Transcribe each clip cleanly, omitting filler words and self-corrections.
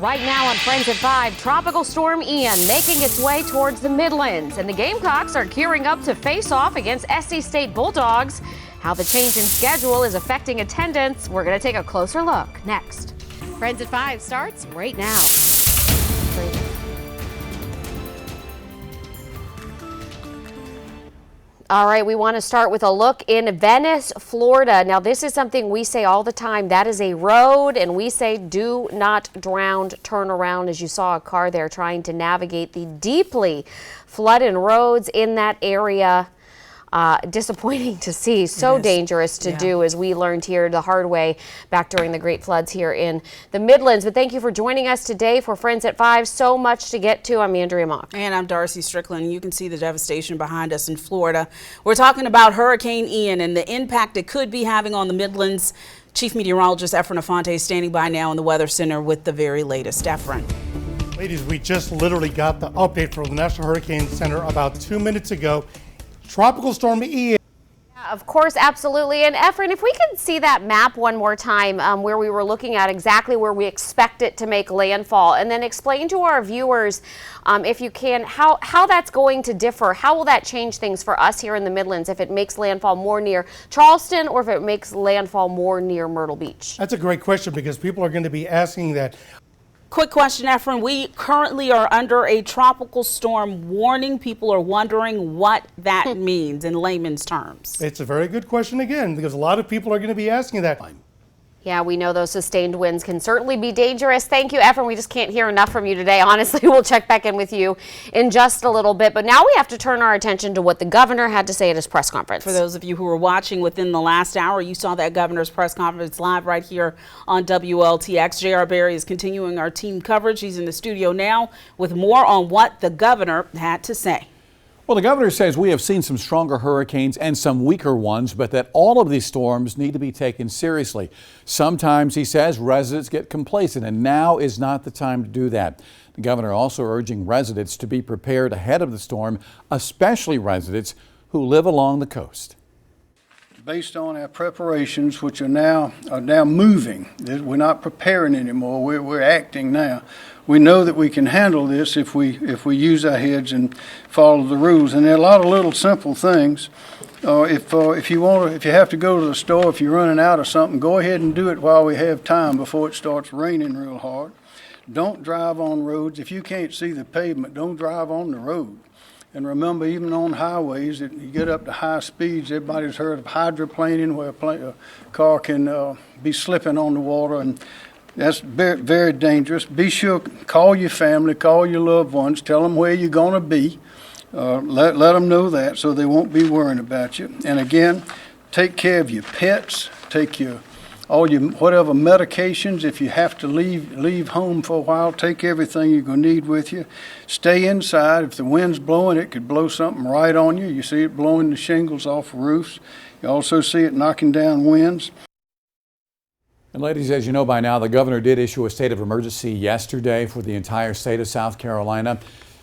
Right now on Friends at 5, Tropical Storm Ian making its way towards the Midlands, and the Gamecocks are gearing up to face off against SC State Bulldogs. How the change in schedule is affecting attendance, we're going to take a closer look next. Friends at 5 starts right now. All right, we want to start with a look in Venice, Florida. Now, this is something we say all the time. That is a road, and we say do not drown, turn around, as you saw a car there trying to navigate the deeply flooded roads in that area. Disappointing to see, so dangerous to do, as we learned here the hard way back during the great floods here in the Midlands. But thank you for joining us today for Friends at 5. So much to get to. I'm Andrea Mock. And I'm Darcy Strickland. You can see the devastation behind us in Florida. We're talking about Hurricane Ian and the impact it could be having on the Midlands. Chief Meteorologist Efren Afante is standing by now in the Weather Center with the very latest. Efren. Ladies, we just literally got the update from the National Hurricane Center about 2 minutes ago. Tropical Storm Ian. Yeah, of course, absolutely. And Efren, if we could see that map one more time, where we were looking at exactly where we expect it to make landfall, and then explain to our viewers, if you can, how that's going to differ. How will that change things for us here in the Midlands if it makes landfall more near Charleston or if it makes landfall more near Myrtle Beach? That's a great question because people are going to be asking that. Quick question, Efren. We currently are under a tropical storm warning. People are wondering what that means in layman's terms. It's a very good question again because a lot of people are going to be asking that. Yeah, we know those sustained winds can certainly be dangerous. Thank you, Efren. We just can't hear enough from you today. Honestly, we'll check back in with you in just a little bit. But now we have to turn our attention to what the governor had to say at his press conference. For those of you who were watching within the last hour, you saw that governor's press conference live right here on WLTX. J.R. Berry is continuing our team coverage. He's in the studio now with more on what the governor had to say. Well, the governor says we have seen some stronger hurricanes and some weaker ones, but that all of these storms need to be taken seriously. Sometimes, he says, residents get complacent, and now is not the time to do that. The governor also urging residents to be prepared ahead of the storm, especially residents who live along the coast. Based on our preparations, which are now moving, we're not preparing anymore. We're acting now. We know that we can handle this if we use our heads and follow the rules. And there are a lot of little simple things. If you have to go to the store, if you're running out of something, go ahead and do it while we have time before it starts raining real hard. Don't drive on roads. If you can't see the pavement, don't drive on the road. And remember, even on highways, you get up to high speeds. Everybody's heard of hydroplaning, where a car can be slipping on the water, and that's very, very dangerous. Be sure, call your family, call your loved ones, tell them where you're going to be. Let them know that so they won't be worrying about you. And again, take care of your pets, take all your whatever medications. If you have to leave home for a while, take everything you're going to need with you. Stay inside. If the wind's blowing, it could blow something right on you. You see it blowing the shingles off roofs. You also see it knocking down winds. And ladies, as you know by now, the governor did issue a state of emergency yesterday for the entire state of South Carolina.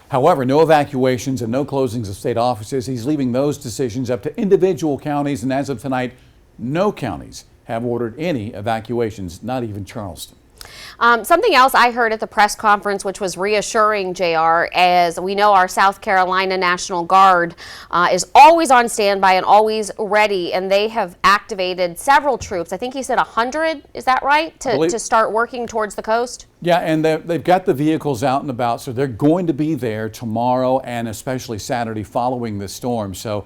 However, no evacuations and no closings of state offices. He's leaving those decisions up to individual counties, and as of tonight, no counties have ordered any evacuations, not even Charleston. Something else I heard at the press conference, which was reassuring, JR, as we know our South Carolina National Guard is always on standby and always ready, and they have activated several troops. I think he said 100, is that right, to start working towards the coast? Yeah, and they've got the vehicles out and about, so they're going to be there tomorrow and especially Saturday following the storm. So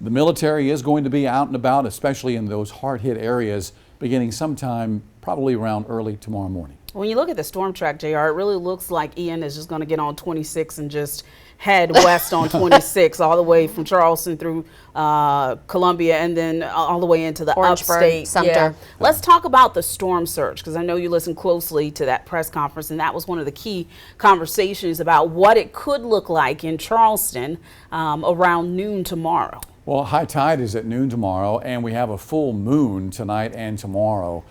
the military is going to be out and about, especially in those hard-hit areas, beginning sometime probably around early tomorrow morning. When you look at the storm track, JR, it really looks like Ian is just going to get on 26 and just head west on 26 all the way from Charleston through Columbia and then all the way into the upstate. Sumter. Yeah. Let's talk about the storm surge, because I know you listened closely to that press conference, and that was one of the key conversations about what it could look like in Charleston around noon tomorrow. Well, high tide is at noon tomorrow, and we have a full moon tonight and tomorrow.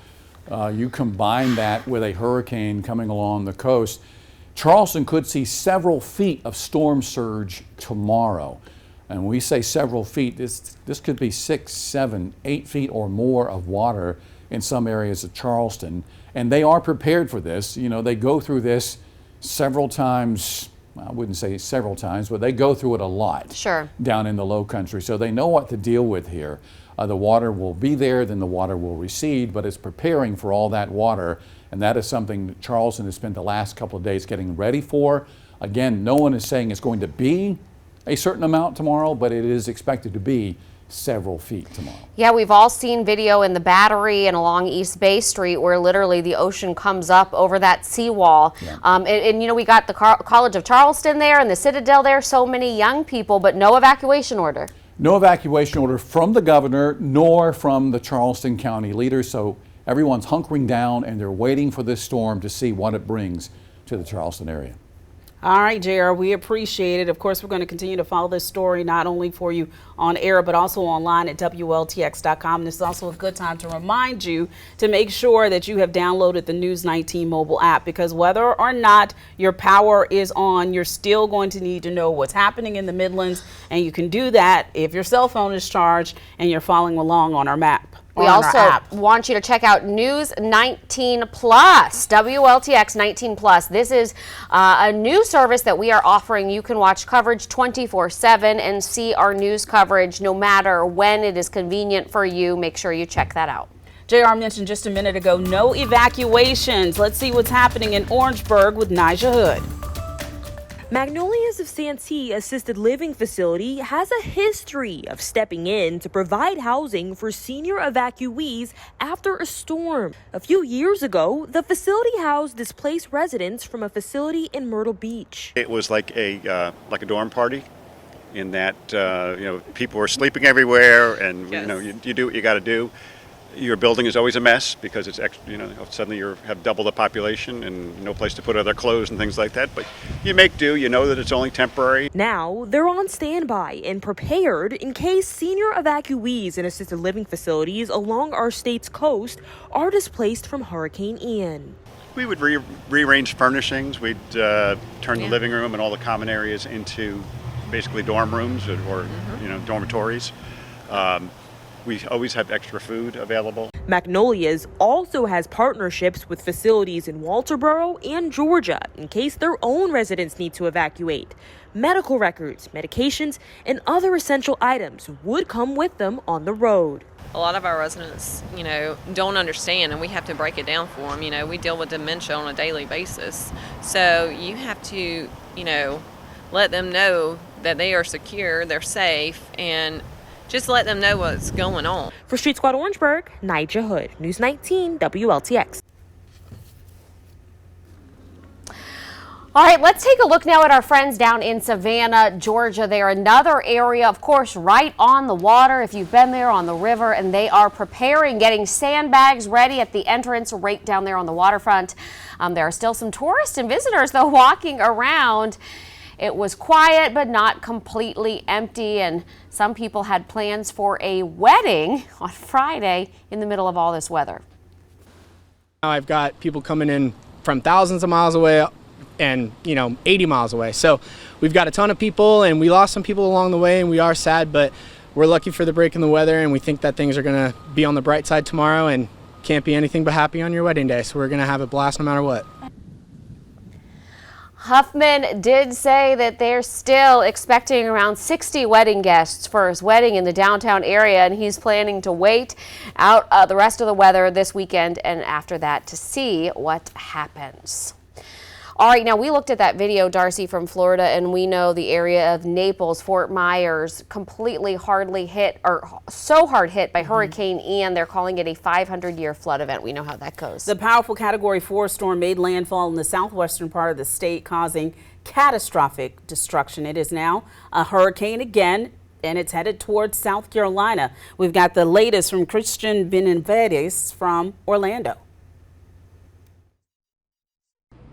You combine that with a hurricane coming along the coast, Charleston could see several feet of storm surge tomorrow. And when we say several feet, this could be 6, 7, 8 feet or more of water in some areas of Charleston. And they are prepared for this. You know, they go through this several times. I wouldn't say several times, but they go through it a lot. Sure. Down in the low country. So they know what to deal with here. The water will be there, then the water will recede, but it's preparing for all that water. And that is something that Charleston has spent the last couple of days getting ready for. Again, no one is saying it's going to be a certain amount tomorrow, but it is expected to be several feet tomorrow. Yeah, we've all seen video in the Battery and along East Bay Street where literally the ocean comes up over that seawall. Yeah. And you know, we got the College of Charleston there and the Citadel there, so many young people, but no evacuation order. No evacuation order from the governor nor from the Charleston County leaders, so everyone's hunkering down and they're waiting for this storm to see what it brings to the Charleston area. All right, JR, we appreciate it. Of course, we're going to continue to follow this story, not only for you on air, but also online at WLTX.com. And this is also a good time to remind you to make sure that you have downloaded the News 19 mobile app, because whether or not your power is on, you're still going to need to know what's happening in the Midlands. And you can do that if your cell phone is charged and you're following along on our map. We also want you to check out News 19 Plus, WLTX 19 Plus. This is a new service that we are offering. You can watch coverage 24/7 and see our news coverage no matter when it is convenient for you. Make sure you check that out. JR mentioned just a minute ago, no evacuations. Let's see what's happening in Orangeburg with Nija Hood. Magnolias of Santee Assisted Living Facility has a history of stepping in to provide housing for senior evacuees after a storm. A few years ago, the facility housed displaced residents from a facility in Myrtle Beach. It was like a dorm party, in that people were sleeping everywhere, and Yes. you do what you got to do. Your building is always a mess because it's suddenly you have double the population and no place to put other clothes and things like that. But you make do. You know that it's only temporary. Now they're on standby and prepared in case senior evacuees in assisted living facilities along our state's coast are displaced from Hurricane Ian. We would rearrange furnishings. We'd turn the living room and all the common areas into basically dorm rooms or dormitories. We always have extra food available. Magnolias also has partnerships with facilities in Walterboro and Georgia in case their own residents need to evacuate. Medical records, medications, and other essential items would come with them on the road. A lot of our residents, don't understand, and we have to break it down for them. We deal with dementia on a daily basis. So you have to, let them know that they are secure, they're safe, and just let them know what's going on. For Street Squad Orangeburg, Nija Hood, News 19 WLTX. All right, let's take a look now at our friends down in Savannah, Georgia. They're another area, of course, right on the water, if you've been there on the river, and they are preparing, getting sandbags ready at the entrance right down there on the waterfront. There are still some tourists and visitors, though, walking around. It was quiet, but not completely empty, and some people had plans for a wedding on Friday in the middle of all this weather. I've got people coming in from thousands of miles away and 80 miles away. So we've got a ton of people, and we lost some people along the way, and we are sad, but we're lucky for the break in the weather, and we think that things are going to be on the bright side tomorrow, and can't be anything but happy on your wedding day. So we're going to have a blast no matter what. Huffman did say that they're still expecting around 60 wedding guests for his wedding in the downtown area, and he's planning to wait out the rest of the weather this weekend and after that to see what happens. All right, now we looked at that video, Darcy, from Florida, and we know the area of Naples, Fort Myers, completely hardly hit, or so hard hit by Hurricane Ian. They're calling it a 500-year flood event. We know how that goes. The powerful Category 4 storm made landfall in the southwestern part of the state, causing catastrophic destruction. It is now a hurricane again, and it's headed towards South Carolina. We've got the latest from Christian Benavides from Orlando.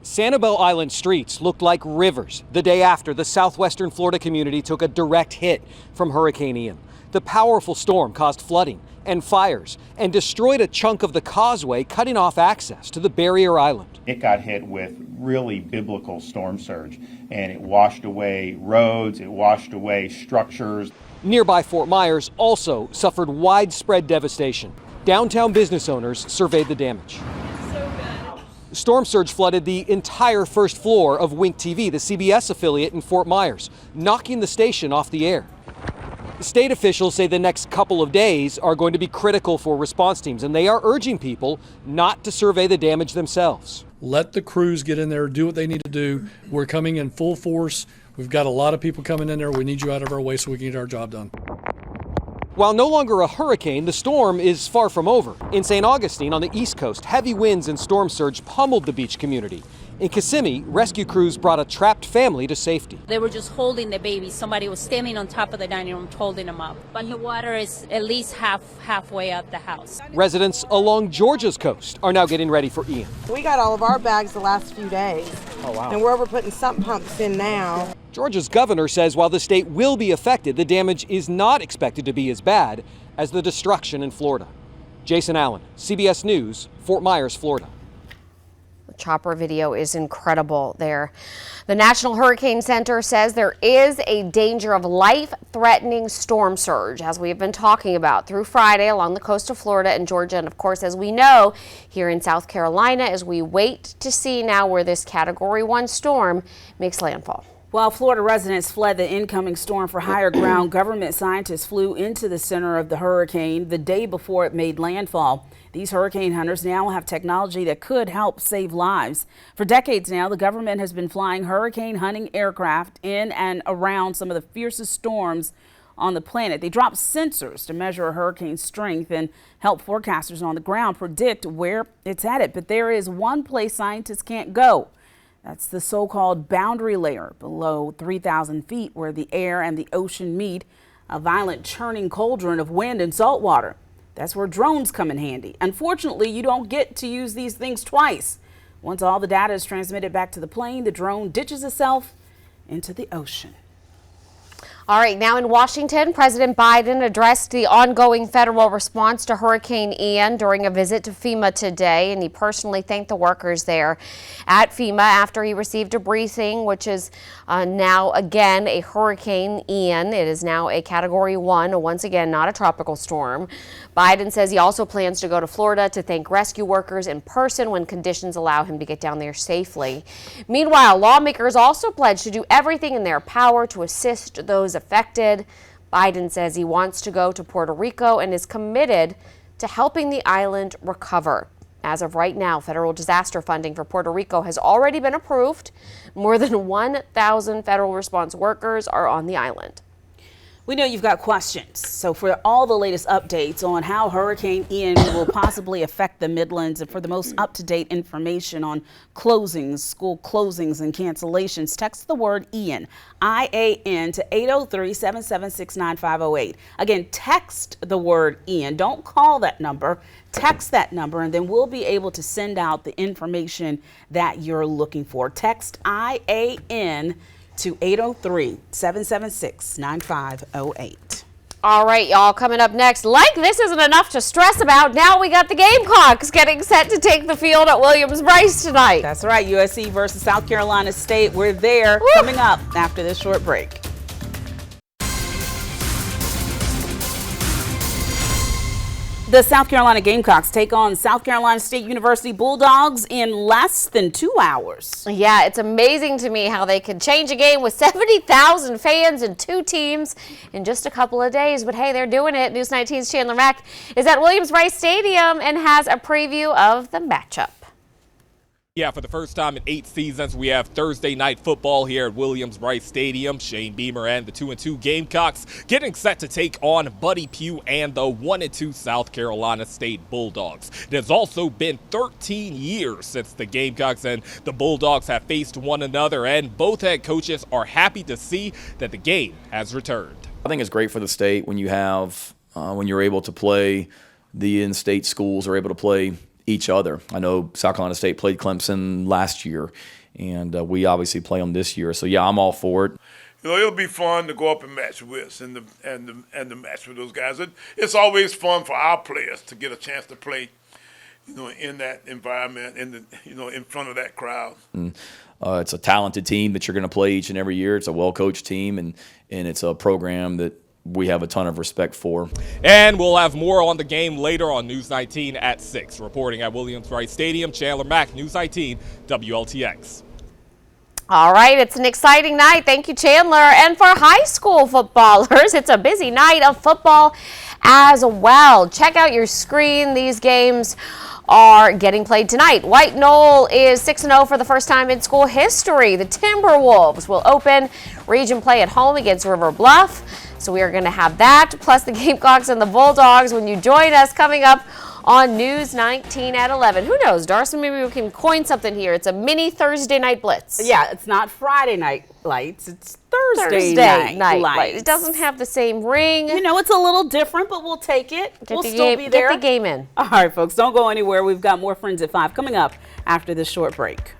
Sanibel Island streets looked like rivers the day after the southwestern Florida community took a direct hit from Hurricane Ian. The powerful storm caused flooding and fires and destroyed a chunk of the causeway, cutting off access to the barrier island. It got hit with really biblical storm surge, and it washed away roads, it washed away structures. Nearby Fort Myers also suffered widespread devastation. Downtown business owners surveyed the damage. Storm surge flooded the entire first floor of Wink TV, the CBS affiliate in Fort Myers, knocking the station off the air. State officials say the next couple of days are going to be critical for response teams, and they are urging people not to survey the damage themselves. Let the crews get in there, do what they need to do. We're coming in full force. We've got a lot of people coming in there. We need you out of our way so we can get our job done. While no longer a hurricane, the storm is far from over. In St. Augustine on the East Coast, heavy winds and storm surge pummeled the beach community. In Kissimmee, rescue crews brought a trapped family to safety. They were just holding the baby. Somebody was standing on top of the dining room holding them up. But the water is at least halfway up the house. Residents along Georgia's coast are now getting ready for Ian. We got all of our bags the last few days. Oh, wow. And we're putting sump pumps in now. Georgia's governor says while the state will be affected, the damage is not expected to be as bad as the destruction in Florida. Jason Allen, CBS News, Fort Myers, Florida. The chopper video is incredible there. The National Hurricane Center says there is a danger of life-threatening storm surge, as we have been talking about through Friday along the coast of Florida and Georgia. And of course, as we know, here in South Carolina, as we wait to see now where this Category 1 storm makes landfall. While Florida residents fled the incoming storm for higher ground, government scientists flew into the center of the hurricane the day before it made landfall. These hurricane hunters now have technology that could help save lives. For decades now, the government has been flying hurricane hunting aircraft in and around some of the fiercest storms on the planet. They drop sensors to measure a hurricane's strength and help forecasters on the ground predict where it's headed. But there is one place scientists can't go. That's the so-called boundary layer below 3,000 feet, where the air and the ocean meet, a violent churning cauldron of wind and salt water. That's where drones come in handy. Unfortunately, you don't get to use these things twice. Once all the data is transmitted back to the plane, the drone ditches itself into the ocean. All right, now in Washington, President Biden addressed the ongoing federal response to Hurricane Ian during a visit to FEMA today, and he personally thanked the workers there at FEMA after he received a briefing, which is now again a Hurricane Ian. It is now a Category 1, once again not a tropical storm. Biden says he also plans to go to Florida to thank rescue workers in person when conditions allow him to get down there safely. Meanwhile, lawmakers also pledged to do everything in their power to assist those affected. Biden says he wants to go to Puerto Rico and is committed to helping the island recover. As of right now, federal disaster funding for Puerto Rico has already been approved. More than 1,000 federal response workers are on the island. We know you've got questions, so for all the latest updates on how Hurricane Ian will possibly affect the Midlands and for the most up-to-date information on closings, school closings and cancellations, text the word Ian, I-A-N, to 803-776-9508. Again, text the word Ian. Don't call that number. Text that number, and then we'll be able to send out the information that you're looking for. Text I-A-N to 803-776-9508. All right, y'all, coming up next, like this isn't enough to stress about, now we got the Gamecocks getting set to take the field at Williams-Brice tonight. That's right, USC versus South Carolina State. We're there. Woo! Coming up after this short break. The South Carolina Gamecocks take on South Carolina State University Bulldogs in less than 2 hours. Yeah, it's amazing to me how they could change a game with 70,000 fans and two teams in just a couple of days. But hey, they're doing it. News 19's Chandler Mack is at Williams-Brice Stadium and has a preview of the matchup. Yeah, for the first time in 8 seasons, we have Thursday night football here at Williams-Brice Stadium. Shane Beamer and the 2-2 Gamecocks getting set to take on Buddy Pugh and the 1-2 South Carolina State Bulldogs. It has also been 13 years since the Gamecocks and the Bulldogs have faced one another, and both head coaches are happy to see that the game has returned. I think it's great for the state when you have, when you're able to play, the in-state schools are able to play each other. I know South Carolina State played Clemson last year, and we obviously play them this year. So yeah, I'm all for it. You know, it'll be fun to go up and match with and the match with those guys. It's always fun for our players to get a chance to play, you know, in that environment, in front of that crowd. It's a talented team that you're going to play each and every year. It's a well-coached team, and it's a program that we have a ton of respect for. And we'll have more on the game later on News 19 at 6. Reporting at Williams-Brice Stadium, Chandler Mack, News 19, WLTX. All right, it's an exciting night. Thank you, Chandler. And for high school footballers, it's a busy night of football as well. Check out your screen. These games are getting played tonight. White Knoll is 6-0 for the first time in school history. The Timberwolves will open region play at home against River Bluff. So we are going to have that, plus the Gamecocks and the Bulldogs when you join us coming up on News 19 at 11. Who knows, Darcy, maybe we can coin something here. It's a mini Thursday night blitz. Yeah, it's not Friday night lights. It's Thursday night lights. It doesn't have the same ring. You know, it's a little different, but we'll take it. We'll still be there. Get the game in. All right, folks, don't go anywhere. We've got more Friends at 5 coming up after this short break.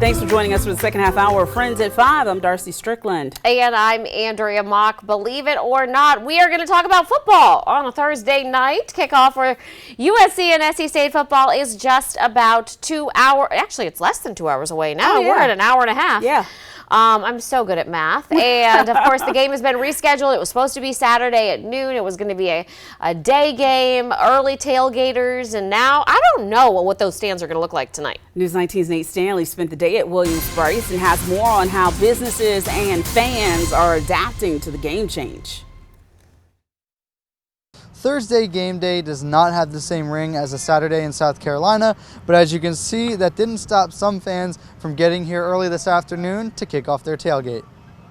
Thanks for joining us for the second half hour of Friends at 5. I'm Darcy Strickland. And I'm Andrea Mock. Believe it or not, we are going to talk about football on a Thursday night. Kickoff for USC and SC State football is just about 2 hours. Actually, it's less than 2 hours away now. Oh, yeah. We're at an hour and a half. Yeah. I'm so good at math. And, of course, the game has been rescheduled. It was supposed to be Saturday at noon. It was going to be a day game, early tailgaters. And now I don't know what those stands are going to look like tonight. News 19's Nate Stanley spent the day at Williams-Brice and has more on how businesses and fans are adapting to the game change. Thursday game day does not have the same ring as a Saturday in South Carolina, but as you can see, that didn't stop some fans from getting here early this afternoon to kick off their tailgate.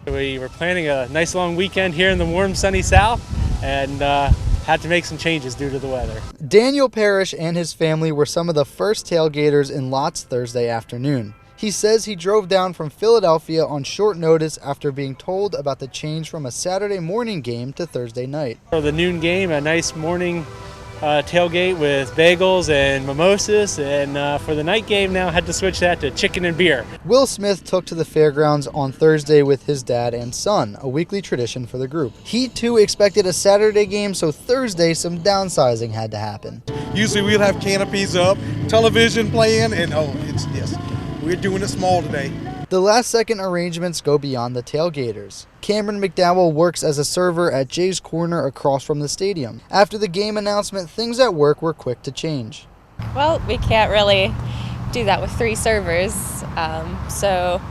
We were planning a nice long weekend here in the warm, sunny South, and had to make some changes due to the weather. Daniel Parrish and his family were some of the first tailgaters in Lots Thursday afternoon. He says he drove down from Philadelphia on short notice after being told about the change from a Saturday morning game to Thursday night. For the noon game, a nice morning tailgate with bagels and mimosas, and for the night game now had to switch that to chicken and beer. Will Smith took to the fairgrounds on Thursday with his dad and son, a weekly tradition for the group. He too expected a Saturday game, so Thursday some downsizing had to happen. Usually we'll have canopies up, television playing, and yes, we're doing it small today. The last-second arrangements go beyond the tailgaters. Cameron McDowell works as a server at Jay's Corner across from the stadium. After the game announcement, things at work were quick to change. Well, we can't really do that with 3 servers, so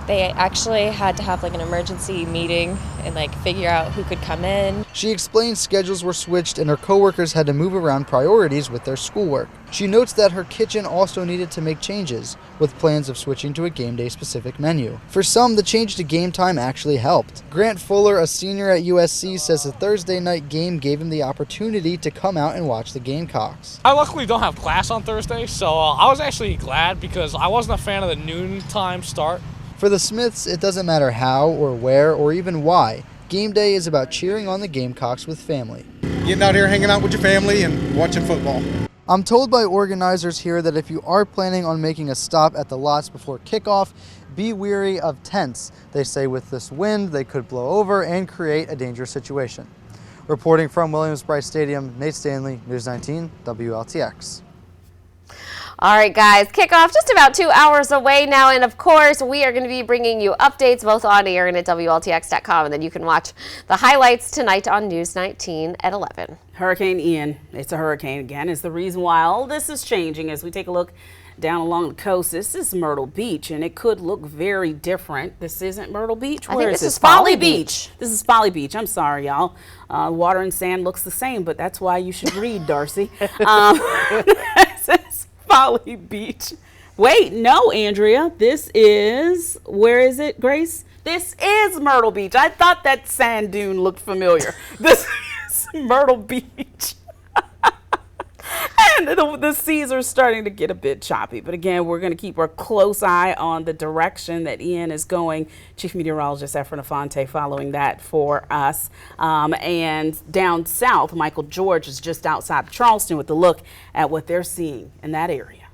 they actually had to have like an emergency meeting and like figure out who could come in. She explains schedules were switched and her coworkers had to move around priorities with their schoolwork. She notes that her kitchen also needed to make changes, with plans of switching to a game day specific menu. For some, the change to game time actually helped. Grant Fuller, a senior at USC, says the Thursday night game gave him the opportunity to come out and watch the Gamecocks. I luckily don't have class on Thursday, so I was actually glad because I wasn't a fan of the noon time start. For the Smiths, it doesn't matter how or where or even why. Game day is about cheering on the Gamecocks with family. Getting out here, hanging out with your family and watching football. I'm told by organizers here that if you are planning on making a stop at the lots before kickoff, be wary of tents. They say with this wind, they could blow over and create a dangerous situation. Reporting from Williams-Brice Stadium, Nate Stanley, News 19, WLTX. All right, guys, kickoff just about 2 hours away now. And, of course, we are going to be bringing you updates both on air and at WLTX.com. And then you can watch the highlights tonight on News 19 at 11. Hurricane Ian, it's a hurricane again, is the reason why all this is changing as we take a look down along the coast. This is Myrtle Beach, and it could look very different. This isn't Myrtle Beach. I think this is Folly Beach. This is Folly Beach. I'm sorry, y'all. Water and sand looks the same, but that's why you should read, Darcy. This is Folly Beach. Wait, no, Andrea. This is, where is it, Grace? This is Myrtle Beach. I thought that sand dune looked familiar. This is Myrtle Beach. And the seas are starting to get a bit choppy. But again, we're going to keep a close eye on the direction that Ian is going. Chief Meteorologist Efren Afonte following that for us. And down south, Michael George is just outside of Charleston with a look at what they're seeing in that area.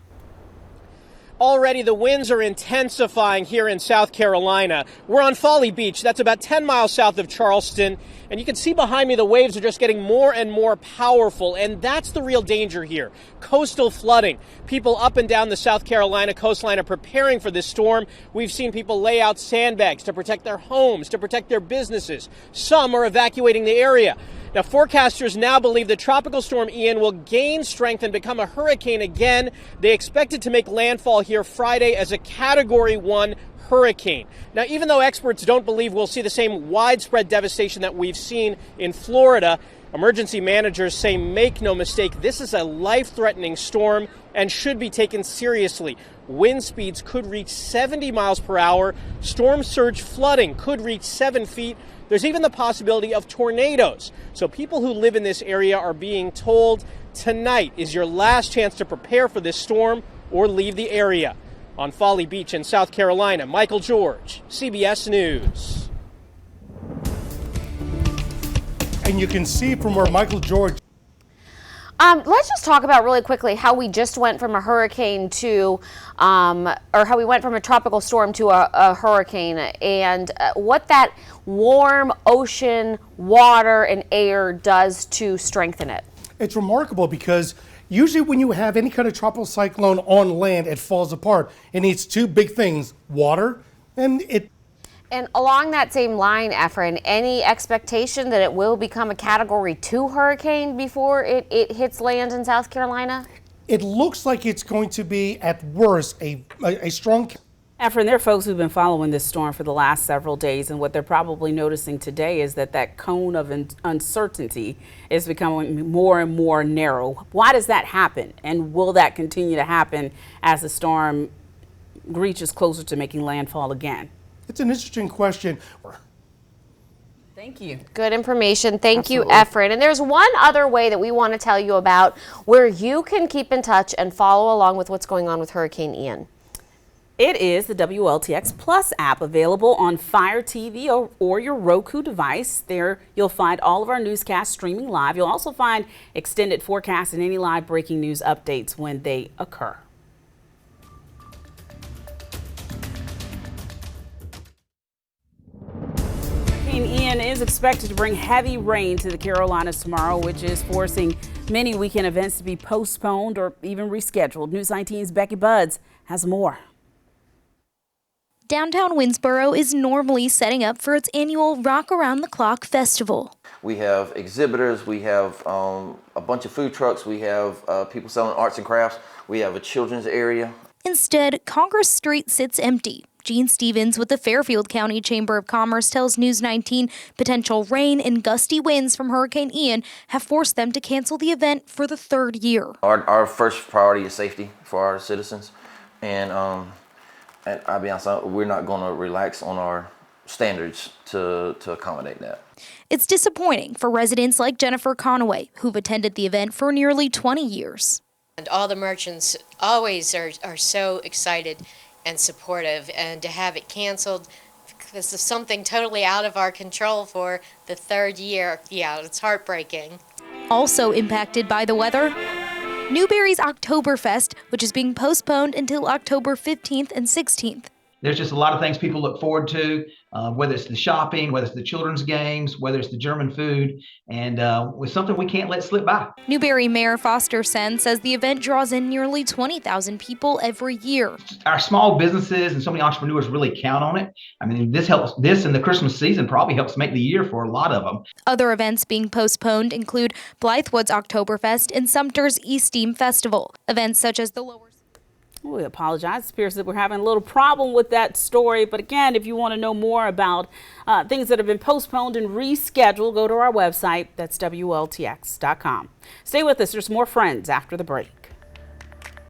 Already the winds are intensifying here in South Carolina. We're on Folly Beach. That's about 10 miles south of Charleston. And you can see behind me the waves are just getting more and more powerful. And that's the real danger here. Coastal flooding. People up and down the South Carolina coastline are preparing for this storm. We've seen people lay out sandbags to protect their homes, to protect their businesses. Some are evacuating the area. Now, forecasters now believe the tropical storm Ian will gain strength and become a hurricane again. They expect it to make landfall here Friday as a Category 1 hurricane. Now, even though experts don't believe we'll see the same widespread devastation that we've seen in Florida, emergency managers say make no mistake, this is a life-threatening storm and should be taken seriously. Wind speeds could reach 70 miles per hour. Storm surge flooding could reach 7 feet. There's even the possibility of tornadoes. So people who live in this area are being told tonight is your last chance to prepare for this storm or leave the area. On Folly Beach in South Carolina, Michael George, CBS News. And you can see from where Michael George. Let's just talk about really quickly how we just went from a hurricane to, or how we went from a tropical storm to a hurricane, and what that warm ocean water and air does to strengthen it. It's remarkable because usually when you have any kind of tropical cyclone on land, it falls apart. It needs two big things, water and it. And along that same line, Efren, any expectation that it will become a Category 2 hurricane before it hits land in South Carolina? It looks like it's going to be, at worst, a strong. Efren, there are folks who've been following this storm for the last several days, and what they're probably noticing today is that cone of uncertainty is becoming more and more narrow. Why does that happen? And will that continue to happen as the storm reaches closer to making landfall again? It's an interesting question. Thank you. Good information. Thank Absolutely. you, Efren. And there's one other way that we want to tell you about where you can keep in touch and follow along with what's going on with Hurricane Ian. It is the WLTX Plus app, available on Fire TV or your Roku device. There you'll find all of our newscasts streaming live. You'll also find extended forecasts and any live breaking news updates when they occur. Hurricane Ian is expected to bring heavy rain to the Carolinas tomorrow, which is forcing many weekend events to be postponed or even rescheduled. News 19's Becky Buds has more. Downtown Winnsboro is normally setting up for its annual Rock Around the Clock festival. We have exhibitors, we have a bunch of food trucks, we have people selling arts and crafts, we have a children's area. Instead, Congress Street sits empty. Gene Stevens with the Fairfield County Chamber of Commerce tells News 19 potential rain and gusty winds from Hurricane Ian have forced them to cancel the event for the third year. Our first priority is safety for our citizens, and I'll be honest, we're not going to relax on our standards to accommodate that. It's disappointing for residents like Jennifer Conaway, who've attended the event for nearly 20 years. And all the merchants always are so excited and supportive, and to have it canceled because of something totally out of our control for the third year, yeah, it's heartbreaking. Also impacted by the weather, Newberry's Oktoberfest, which is being postponed until October 15th and 16th. There's just a lot of things people look forward to, whether it's the shopping, whether it's the children's games, whether it's the German food, and it's something we can't let slip by. Newberry Mayor Foster Sen says the event draws in nearly 20,000 people every year. Our small businesses and so many entrepreneurs really count on it. I mean, this and the Christmas season probably helps make the year for a lot of them. Other events being postponed include Blythewood's Oktoberfest and Sumter's East-Steam Festival. Events such as the lower... We apologize. It appears that we're having a little problem with that story. But again, if you want to know more about things that have been postponed and rescheduled, go to our website. That's WLTX.com. Stay with us. There's more Friends after the break.